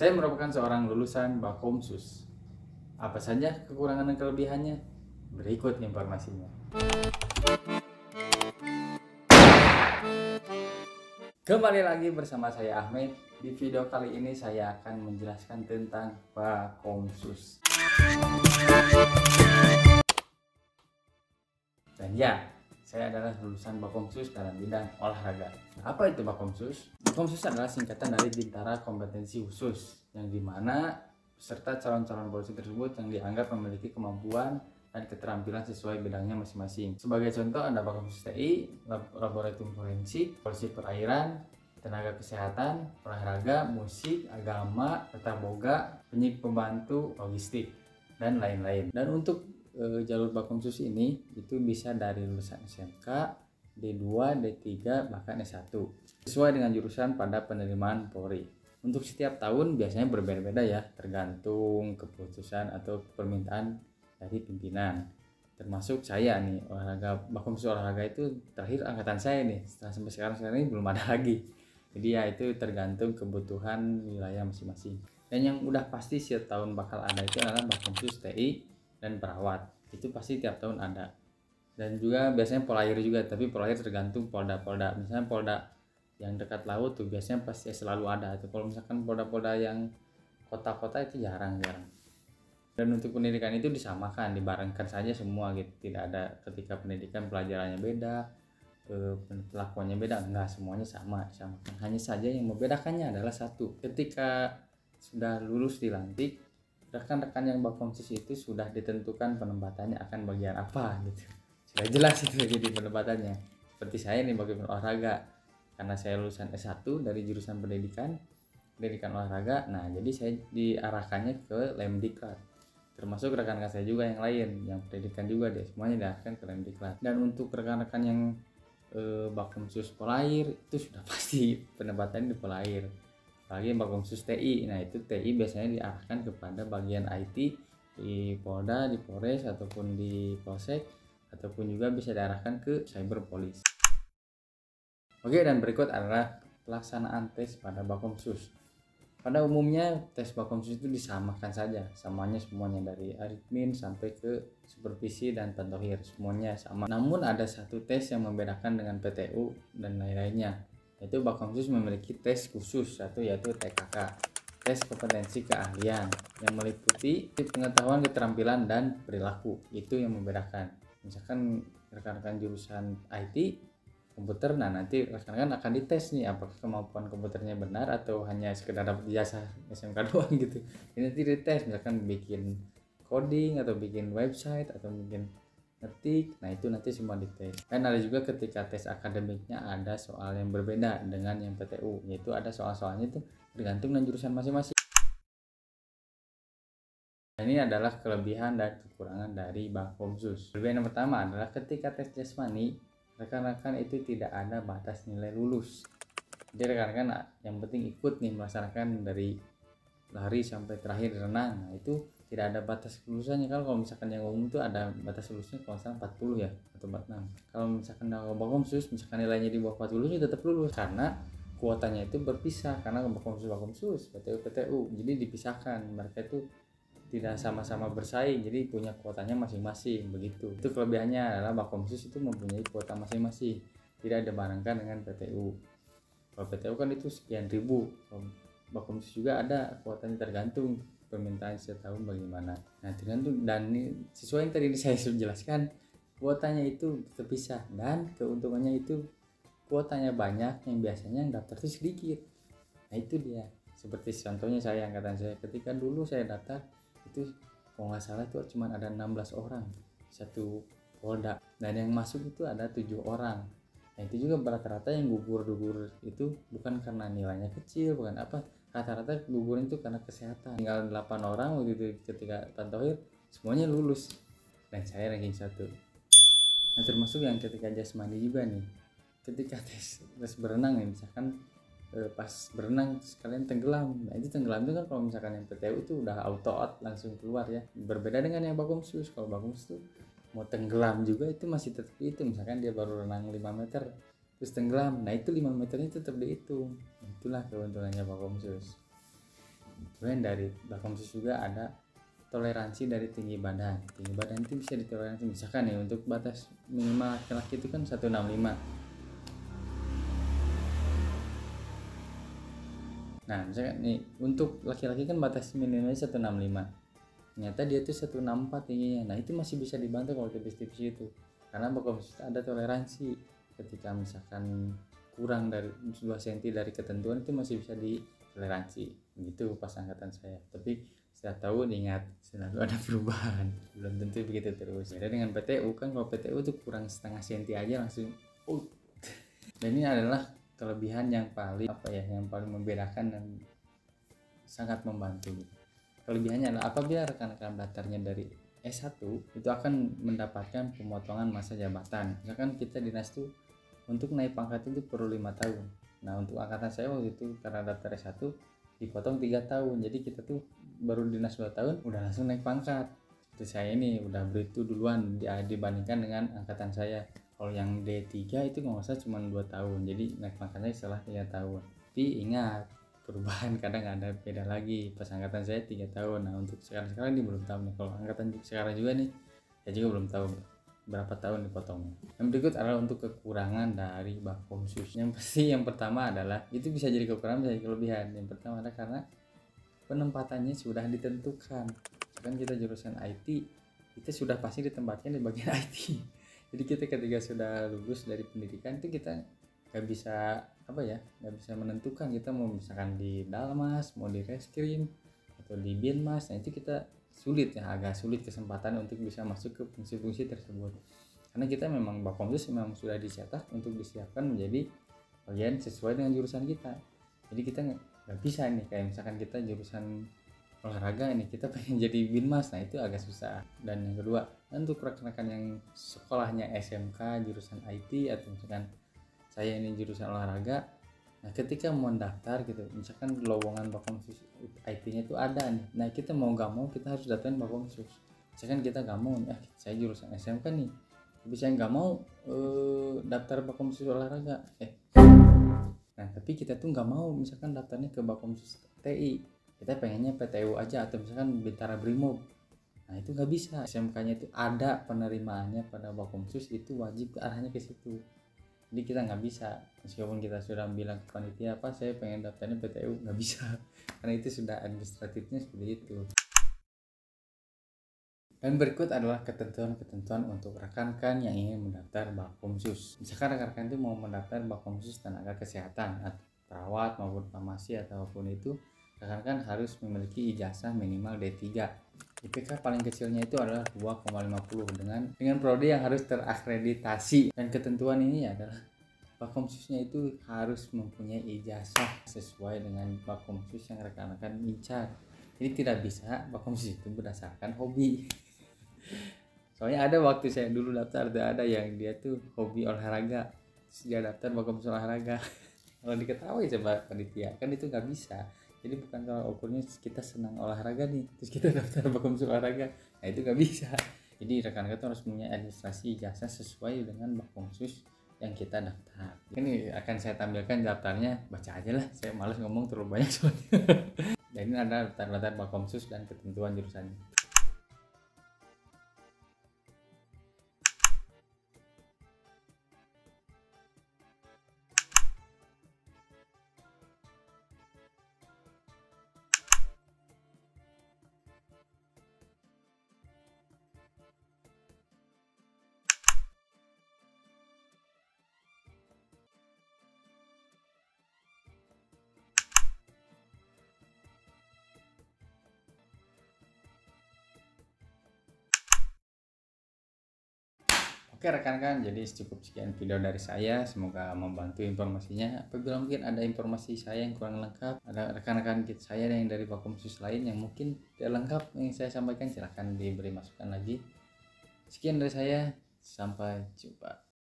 Saya merupakan seorang lulusan Bakomsus. Apa saja kekurangan dan kelebihannya? Berikut informasinya. Kembali lagi bersama saya Ahmed. Di video kali ini saya akan menjelaskan tentang Bakomsus. Dan ya, saya adalah lulusan Bakomsus dalam bidang olahraga. Apa itu Bakomsus? Bakomsus adalah singkatan dari Bintara Kompetensi Khusus, yang dimana peserta calon-calon polisi tersebut yang dianggap memiliki kemampuan dan keterampilan sesuai bidangnya masing-masing. Sebagai contoh ada Bakomsus TI, Laboratorium Forensik, Polisi Perairan, Tenaga Kesehatan, Olahraga, Musik, Agama, Tata Boga, Penyidik Pembantu, Logistik, dan lain-lain. Dan untuk jalur Bakomsus ini itu bisa dari lulusan SMK, D2, D3, bahkan S1 sesuai dengan jurusan pada penerimaan Polri. Untuk setiap tahun biasanya berbeda-beda ya, tergantung keputusan atau permintaan dari pimpinan. Termasuk saya nih, Bakomsus olahraga itu terakhir angkatan saya nih, setelah sampai sekarang ini belum ada lagi. Jadi ya itu tergantung kebutuhan wilayah masing-masing. Dan yang udah pasti setiap tahun bakal ada itu adalah Bakomsus TI dan perawat. Itu pasti tiap tahun ada. Dan juga biasanya polair juga, tapi polair tergantung polda-polda. Misalnya polda yang dekat laut tuh biasanya pasti selalu ada. Itu kalau misalkan polda-polda yang kota-kota itu jarang. Dan untuk pendidikan itu disamakan, dibarengkan saja semua gitu. Tidak ada ketika pendidikan pelajarannya beda, pelakuannya beda, enggak, semuanya sama, disamakan. Hanya saja yang membedakannya adalah satu, ketika sudah lulus dilantik, rekan-rekan yang Bakomsus itu sudah ditentukan penempatannya akan bagian apa gitu. Sudah jelas itu jadi penempatannya. Seperti saya nih bagian olahraga, karena saya lulusan S1 dari jurusan pendidikan olahraga. Nah, jadi saya diarahkannya ke Lemdiklat. Termasuk rekan-rekan saya juga yang lain, yang pendidikan juga deh, semuanya diarahkan ke Lemdiklat. Dan untuk rekan-rekan yang Bakomsus Polair itu sudah pasti penempatannya di Polair. Apalagi Bakomsus TI, nah itu TI biasanya diarahkan kepada bagian IT di Polda, di Polres, ataupun di Polsek, ataupun juga bisa diarahkan ke Cyber Police. Oke, dan berikut adalah pelaksanaan tes pada Bakomsus. Pada umumnya tes Bakomsus itu disamakan saja, semuanya dari aritmin sampai ke supervisi dan pantohir, semuanya sama. Namun ada satu tes yang membedakan dengan PTU dan lain-lainnya, yaitu Bakomsus memiliki tes khusus satu, yaitu TKK, tes kompetensi keahlian, yang meliputi pengetahuan, keterampilan, dan perilaku. Itu yang membedakan. Misalkan rekan-rekan jurusan IT komputer, nah nanti rekan-rekan akan dites nih apakah kemampuan komputernya benar atau hanya sekedar dapat ijazah SMK doang gitu. Ini nanti dites, misalkan bikin coding atau bikin website atau bikin ngetik, nah itu nanti semua dites. Dan ada juga ketika tes akademiknya ada soal yang berbeda dengan yang PTU, yaitu ada soal-soalnya itu tergantung dengan jurusan masing-masing. Ini adalah kelebihan dan kekurangan dari Bakomsus. Kelebihan yang pertama adalah ketika tes jasmani, rekan-rekan itu tidak ada batas nilai lulus. Jadi rekan-rekan yang penting ikut nih melaksanakan dari lari sampai terakhir renang. Nah itu tidak ada batas kelulusannya. Kalau misalkan yang umum itu ada batas lulusnya kalau misalkan 40 ya atau 46. Kalau misalkan Bakomsus misalkan nilainya di bawah 40 tetap lulus, karena kuotanya itu berpisah, karena Bakomsus, PTU. Jadi dipisahkan, mereka itu tidak sama-sama bersaing, jadi punya kuotanya masing-masing begitu. Itu kelebihannya adalah Bakomsus itu mempunyai kuota masing-masing, tidak dibarengkan dengan PTU. Kalau PTU kan itu sekian ribu, Bakomsus juga ada kuotanya, tergantung permintaan setiap tahun bagaimana. Nah tergantung, dan sesuai yang tadi saya sudah jelaskan, kuotanya itu terpisah, dan keuntungannya itu kuotanya banyak, yang biasanya yang daftar itu sedikit. Nah itu dia, seperti contohnya saya, angkatan saya ketika dulu saya daftar itu kalau nggak salah itu cuma ada 16 orang satu polda, dan yang masuk itu ada 7 orang. Nah itu juga rata-rata yang gugur itu bukan karena nilainya kecil, bukan apa, rata-rata gugur itu karena kesehatan. Tinggal 8 orang waktu itu ketika pantohir, semuanya lulus dan saya ranking 1. Nah termasuk yang ketika jasmani juga nih, ketika tes berenang nih, misalkan pas berenang sekalian tenggelam. Nah itu tenggelam itu kan kalau misalkan yang PTU itu udah auto out langsung keluar ya. Berbeda dengan yang Bakomsus. Kalau Bakomsus tuh mau tenggelam juga itu masih tetap dihitung. Misalkan dia baru renang 5 meter terus tenggelam, nah itu 5 meternya tetap dihitung. Itulah keuntungannya Bakomsus. Kemudian dari Bakomsus juga ada toleransi dari tinggi badan. Tinggi badan itu bisa ditoleransi, misalkan ya untuk batas minimal laki-laki itu kan 165. Nah misalkan nih untuk laki-laki kan batas minimalnya 165, ternyata dia tuh 164 tingginya. Nah itu masih bisa dibantu kalau tipis-tipis itu, karena Bakomsus ada toleransi. Ketika misalkan kurang dari 2 cm dari ketentuan itu masih bisa ditoleransi gitu pas angkatan saya. Tapi setiap tahun ingat selalu ada perubahan, belum tentu begitu terus. Beda dengan PTU kan, kalau PTU tuh kurang setengah senti aja langsung dan ini adalah kelebihan yang paling yang paling membedakan dan sangat membantu. Kelebihannya adalah apabila rekan-rekan daftarnya dari S1 itu akan mendapatkan pemotongan masa jabatan. Misalkan kita dinas tuh untuk naik pangkat itu perlu 5 tahun. Nah untuk angkatan saya waktu itu karena daftar S1 dipotong 3 tahun, jadi kita tuh baru dinas 2 tahun udah langsung naik pangkat. Seperti saya ini udah beritu duluan dibandingkan dengan angkatan saya. Kalau yang D3 itu kalau nggak salah cuma 2 tahun, jadi naik pangkatnya setelah 3 tahun. Tapi ingat perubahan kadang ada beda lagi. Pas angkatan saya 3 tahun. Nah untuk sekarang ini belum tahu nih, kalau angkatan sekarang juga nih saya juga belum tahu berapa tahun dipotongnya. Yang berikut adalah untuk kekurangan dari Bakomsus. Yang pasti yang pertama adalah itu bisa jadi kekurangan, bisa jadi kelebihan. Yang pertama adalah karena penempatannya sudah ditentukan. Kan kita jurusan IT, kita sudah pasti ditempatkan di bagian IT. Jadi kita ketika sudah lulus dari pendidikan itu kita nggak bisa nggak bisa menentukan kita mau misalkan di Dalmas, mau di Reskrim atau di Binmas. Nah itu kita agak sulit kesempatan untuk bisa masuk ke fungsi-fungsi tersebut, karena kita memang Bakomsus memang sudah dicetak untuk disiapkan menjadi bagian sesuai dengan jurusan kita. Jadi kita nggak bisa nih kayak misalkan kita jurusan olahraga ini kita pengen jadi Binmas, nah itu agak susah. Dan yang kedua, untuk rekan-rekan yang sekolahnya SMK jurusan IT atau misalkan saya ini jurusan olahraga, nah ketika mau daftar gitu, misalkan lowongan Bakomsus IT-nya itu ada nih, nah kita mau gak mau kita harus daftarin Bakomsus. Misalkan kita gak mau saya jurusan SMK nih, tapi saya gak mau daftar Bakomsus olahraga, nah tapi kita tuh gak mau misalkan daftarnya ke Bakomsus TI, kita pengennya PTU aja atau misalkan Bintara Brimob. Nah itu gak bisa, SMK-nya itu ada penerimaannya pada Bakomsus, itu wajib arahnya ke situ. Jadi kita nggak bisa, meskipun kita sudah bilang ke panitia saya pengen daftarnya PTU, nggak bisa karena itu sudah administratifnya seperti itu. Dan berikut adalah ketentuan-ketentuan untuk rekan-rekan yang ingin mendaftar Bakomsus. Misalkan rekan-rekan itu mau mendaftar Bakomsus tenaga kesehatan, perawat maupun farmasi ataupun itu, rekan-rekan harus memiliki ijazah minimal D3. IPK paling kecilnya itu adalah 2,50 dengan prodi yang harus terakreditasi. Dan ketentuan ini adalah Bakomsusnya itu harus mempunyai ijazah sesuai dengan Bakomsus yang rekan-rekan incar. Jadi tidak bisa Bakomsus itu berdasarkan hobi. Soalnya ada waktu saya dulu daftar, ada yang dia tuh hobi olahraga, dia daftar Bakomsus olahraga. Kalau diketahui sama panitia kan itu nggak bisa. Jadi bukan kalau ukurnya kita senang olahraga nih terus kita daftar Bakomsus olahraga, nah itu nggak bisa. Jadi rekan-rekan itu harus punya administrasi ijazah sesuai dengan Bakomsus yang kita daftar. Ini akan saya tampilkan daftarnya, baca aja lah, saya malas ngomong terlalu banyak soalnya. Dan ini ada daftar-daftar Bakomsus dan ketentuan jurusannya. Oke rekan-rekan, jadi cukup sekian video dari saya, semoga membantu informasinya. Apabila mungkin ada informasi saya yang kurang lengkap, ada rekan-rekan saya yang dari Bakomsus lain yang mungkin tidak lengkap yang saya sampaikan, silahkan diberi masukan lagi. Sekian dari saya, sampai jumpa.